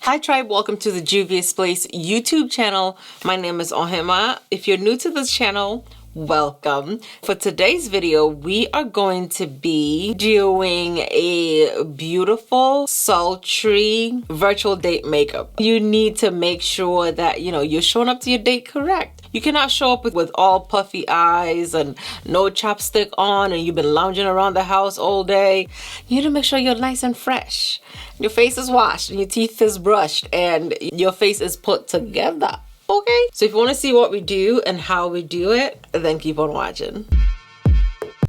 Hi tribe, welcome to the Juvia Place YouTube channel. My name is Ohima. If you're new to this channel, welcome. For today's video, we are going to be doing a beautiful, sultry virtual date makeup. You need to make sure that, you're showing up to your date correct. You cannot show up with all puffy eyes and no chapstick on and you've been lounging around the house all day. You need to make sure you're nice and fresh. Your face is washed and your teeth is brushed and your face is put together. Okay? So if you want to see what we do and how we do it, then keep on watching.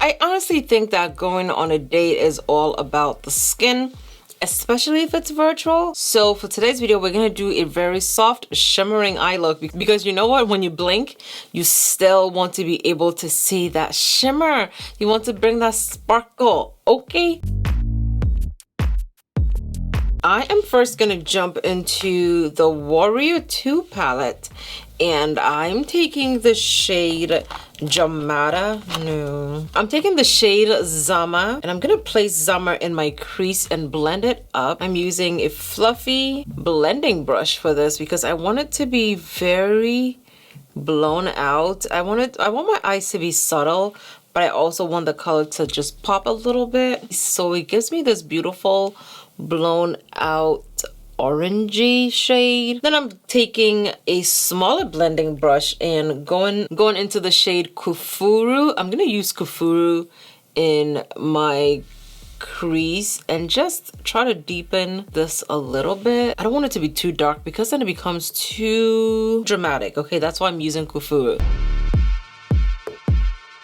I honestly think that going on a date is all about the skin, especially if it's virtual. So for today's video, we're going to do a very soft, shimmering eye look because you know what? When you blink, you still want to be able to see that shimmer. You want to bring that sparkle, okay? I am first going to jump into the Warrior 2 palette and I'm taking the shade I'm taking the shade Zama and I'm going to place Zama in my crease and blend it up. I'm using a fluffy blending brush for this because I want it to be very blown out. I want my eyes to be subtle, but I also want the color to just pop a little bit. So it gives me this beautiful blown out orangey shade. Then I'm taking a smaller blending brush and going into the shade Kufuru. I'm gonna use Kufuru in my crease and just try to deepen this a little bit. I don't want it to be too dark because then it becomes too dramatic. Okay, that's why I'm using Kufuru.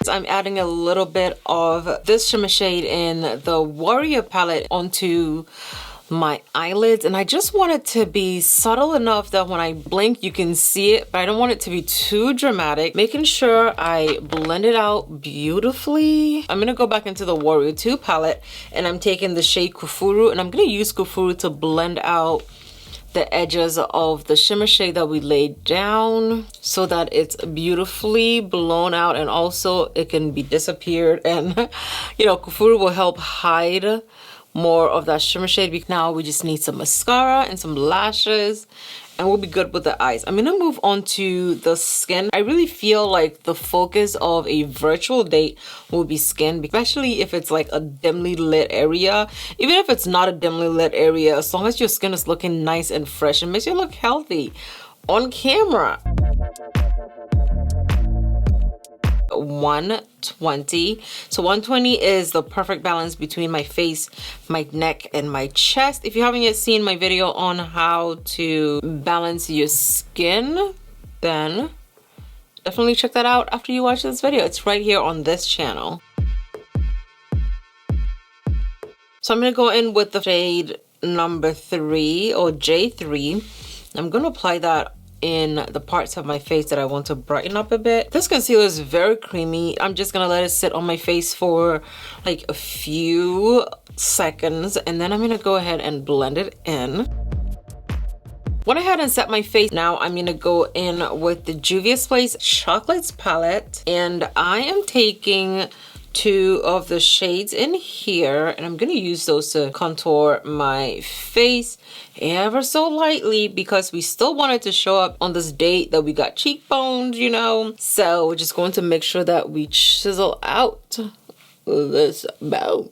I'm adding a little bit of this shimmer shade in the Warrior palette onto my eyelids, and I just want it to be subtle enough that when I blink you can see it, but I don't want it to be too dramatic. Making sure I blend it out beautifully. I'm gonna go back into the Warrior 2 palette and I'm taking the shade Kufuru and I'm gonna use Kufuru to blend out the edges of the shimmer shade that we laid down so that it's beautifully blown out and also it can be disappeared, and Kufuru will help hide more of that shimmer shade. Now we just need some mascara and some lashes and we'll be good with the eyes. I'm gonna move on to the skin. I really feel like the focus of a virtual date will be skin, especially if it's like a dimly lit area. Even if it's not a dimly lit area, as long as your skin is looking nice and fresh, it makes you look healthy on camera. 120. So 120 is the perfect balance between my face, my neck, and my chest. If you haven't yet seen my video on how to balance your skin, then definitely check that out after you watch this video. It's right here on this channel. So I'm going to go in with the shade number 3 or J3. I'm going to apply that in the parts of my face that I want to brighten up a bit. This concealer is very creamy. I'm just gonna let it sit on my face for like a few seconds and then I'm gonna go ahead and blend it in. Went ahead and set my face. Now I'm gonna go in with the Juvia Place Chocolates palette and I am taking 2 of the shades in here and I'm gonna use those to contour my face ever so lightly because we still wanted to show up on this date that we got cheekbones, so we're just going to make sure that we chisel out this bone.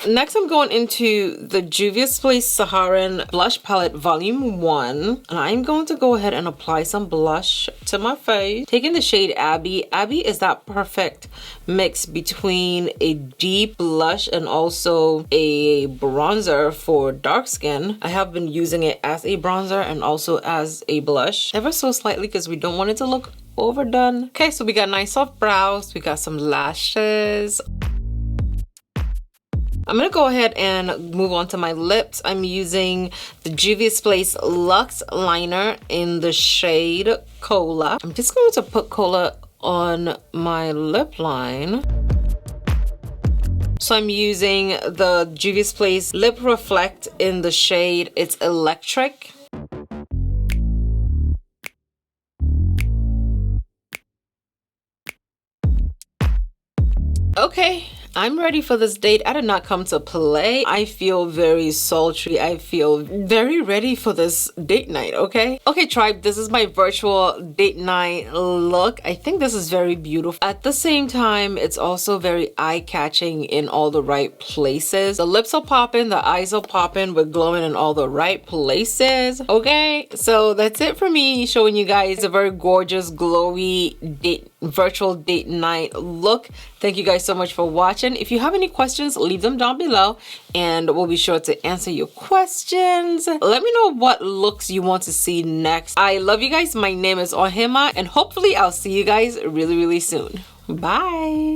Next, I'm going into the Juvia Place Saharan Blush Palette Volume 1. And I'm going to go ahead and apply some blush to my face. Taking the shade Abby. Abby is that perfect mix between a deep blush and also a bronzer for dark skin. I have been using it as a bronzer and also as a blush. Ever so slightly because we don't want it to look overdone. Okay, so we got nice soft brows. We got some lashes. I'm gonna go ahead and move on to my lips. I'm using the Juvia Place Luxe Liner in the shade Cola. I'm just going to put Cola on my lip line. So I'm using the Juvia Place Lip Reflect in the shade It's Electric. Okay, I'm ready for this date. I did not come to play. I feel very sultry. I feel very ready for this date night, okay? Okay, tribe, this is my virtual date night look. I think this is very beautiful. At the same time, it's also very eye-catching in all the right places. The lips are popping, the eyes are popping, we're glowing in all the right places, okay? So that's it for me, showing you guys a very gorgeous, glowy virtual date night look. Thank you guys so much for watching. If you have any questions, leave them down below and we'll be sure to answer your questions. Let me know what looks you want to see next. I love you guys. My name is Ohima and hopefully I'll see you guys really, really soon. Bye.